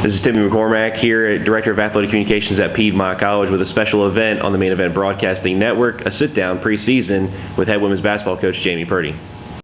This is Timmy McCormack here, Director of Athletic Communications at Piedmont College, with a special event on the Main Event Broadcasting Network, a sit-down preseason with head women's basketball coach Jamie Purdy.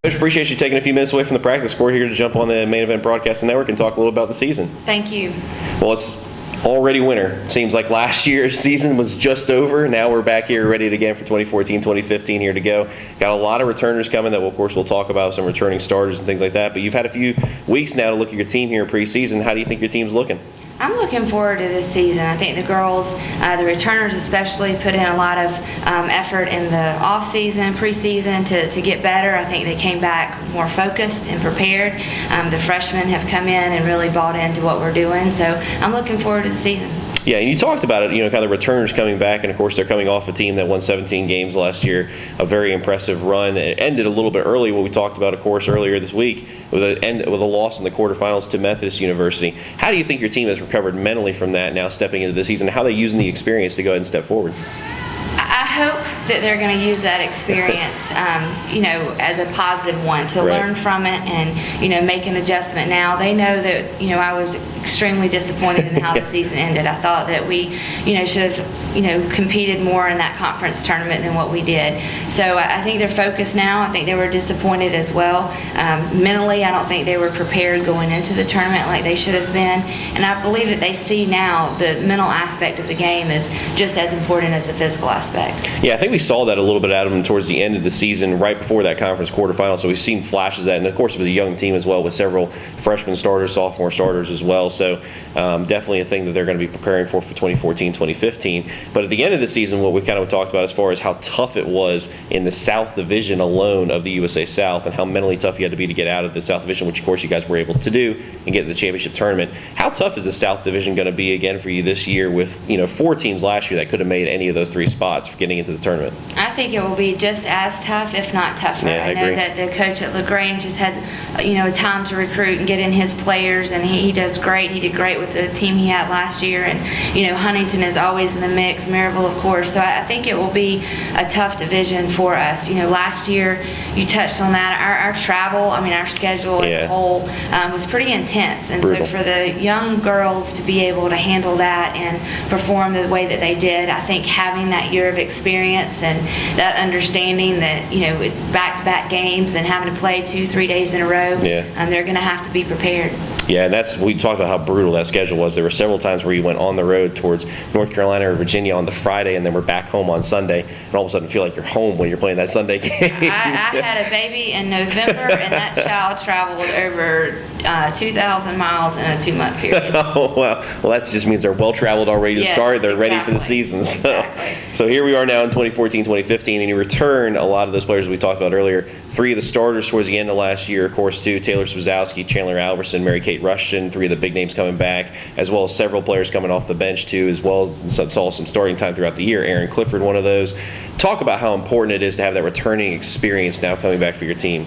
Coach, appreciate you taking a few minutes away from the practice court here to jump on the Main Event Broadcasting Network and talk a little about the season. Thank you. Well, it's already winter. Seems like last year's season was just over. Now we're back here ready again for 2014-2015 here to go. Got a lot of returners coming that, of course, we'll talk about, some returning starters and things like that. But you've had a few weeks now to look at your team here in preseason. How do you think your team's looking? I'm looking forward to this season. I think the girls, the returners especially, put in a lot of effort in the off-season, preseason to get better. I think they came back more focused and prepared. The freshmen have come in and really bought into what we're doing. So I'm looking forward to the season. Yeah, and you talked about it, kind of returners coming back, and of course they're coming off a team that won 17 games last year, a very impressive run. It ended a little bit early, what we talked about, of course, earlier this week, with a loss in the quarterfinals to Methodist University. How do you think your team has recovered mentally from that now stepping into the season? How are they using the experience to go ahead and step forward? I hope that they're going to use that experience, as a positive one, to learn from it and, make an adjustment. Now they know that, I was extremely disappointed in how the season ended. I thought that we, should have, competed more in that conference tournament than what we did. So I think they're focused now. I think they were disappointed as well. Mentally, I don't think they were prepared going into the tournament like they should have been. And I believe that they see now the mental aspect of the game is just as important as the physical aspect. Yeah, I think we saw that a little bit out of them towards the end of the season, right before that conference quarterfinal. So we've seen flashes of that. And of course, it was a young team as well, with several freshman starters, sophomore starters as well. So definitely a thing that they're going to be preparing for 2014-2015. But at the end of the season, what we kind of talked about as far as how tough it was in the South Division alone of the USA South, and how mentally tough you had to be to get out of the South Division, which of course you guys were able to do and get to the championship tournament. How tough is the South Division going to be again for you this year, with 4 teams last year that could have made any of those 3 spots for getting into the tournament? I think it will be just as tough, if not tougher. Yeah, I know that the coach at LaGrange has had time to recruit and get in his players, and he does great. He did great with the team he had last year, and Huntington is always in the mix, Maryville of course. So I think it will be a tough division for us. Last year you touched on that. Our travel, our schedule as a whole was pretty intense, and brutal. So for the young girls to be able to handle that and perform the way that they did, I think having that year of experience and that understanding that back-to-back games and having to play 2-3 days in a row, they're going to have to be prepared. Yeah, and we talked about how brutal that schedule was. There were several times where you went on the road towards North Carolina or Virginia on the Friday, and then we're back home on Sunday, and all of a sudden feel like you're home when you're playing that Sunday game. I had a baby in November, and that child traveled over 2,000 miles in a 2-month period. Oh, wow. Well, that just means they're well-traveled already to start. They're ready for the season. So here we are now in 2014-2015, and you return a lot of those players we talked about earlier. 3 of the starters towards the end of last year, of course, too. Taylor Swazowski, Chandler Alverson, Mary-Kate Rushton, 3 of the big names coming back, as well as several players coming off the bench, too, as well. Saw some starting time throughout the year. Aaron Clifford, one of those. Talk about how important it is to have that returning experience now coming back for your team.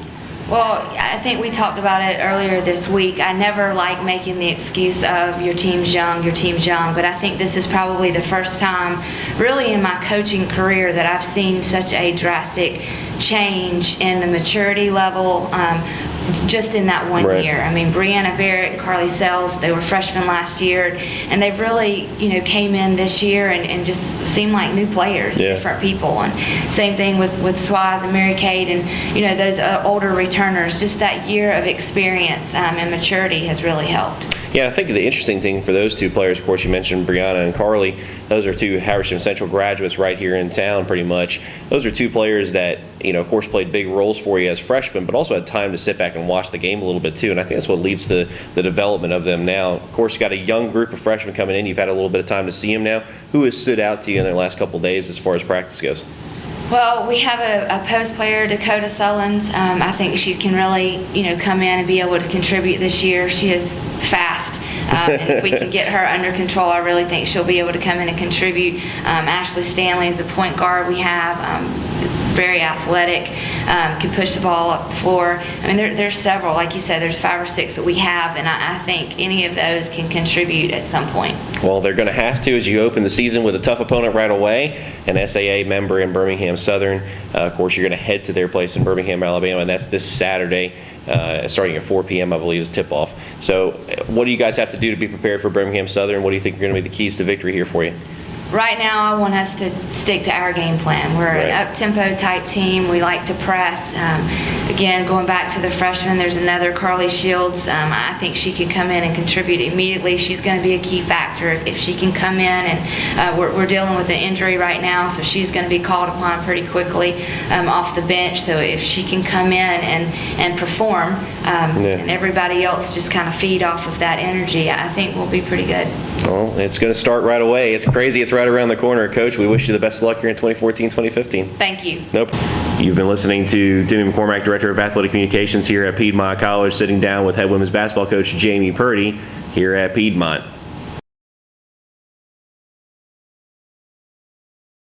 Well, I think we talked about it earlier this week. I never like making the excuse of your team's young, but I think this is probably the first time really in my coaching career that I've seen such a drastic change in the maturity level just in that one year. Brianna Barrett and Carly Sells, they were freshmen last year, and they've really, came in this year and just seemed like new players, different people. And same thing with Swaz and Mary-Kate and, those older returners. Just that year of experience and maturity has really helped. Yeah, I think the interesting thing for those 2 players, of course, you mentioned Brianna and Carly. Those are 2 Haversham Central graduates right here in town, pretty much. Those are 2 players that, of course, played big roles for you as freshmen, but also had time to sit back and watch the game a little bit, too. And I think that's what leads to the development of them now. Of course, you got a young group of freshmen coming in. You've had a little bit of time to see them now. Who has stood out to you in their last couple of days as far as practice goes? Well, we have a post player, Dakota Sullins. I think she can really, come in and be able to contribute this year. She is fast. And if we can get her under control, I really think she'll be able to come in and contribute. Ashley Stanley is a point guard we have. Very athletic, can push the ball up the floor. There's several, like you said, there's 5 or 6 that we have, and I think any of those can contribute at some point. Well, they're going to have to as you open the season with a tough opponent right away, an SAA member in Birmingham Southern. Of course, you're going to head to their place in Birmingham, Alabama, and that's this Saturday, starting at 4 p.m., I believe, is tip-off. So what do you guys have to do to be prepared for Birmingham Southern? What do you think are going to be the keys to victory here for you? Right now, I want us to stick to our game plan. We're Right. an up-tempo type team. We like to press. Again, going back to the freshman, there's another Carly Shields. I think she can come in and contribute immediately. She's going to be a key factor if she can come in. And we're dealing with an injury right now, so she's going to be called upon pretty quickly off the bench. So if she can come in and perform, and everybody else just kind of feed off of that energy, I think we'll be pretty good. Well, it's going to start right away. It's crazy. It's right around the corner. Coach, we wish you the best of luck here in 2014, 2015. Thank you. Nope. You've been listening to Timmy McCormack, Director of Athletic Communications here at Piedmont College, sitting down with head women's basketball coach Jamie Purdy here at Piedmont.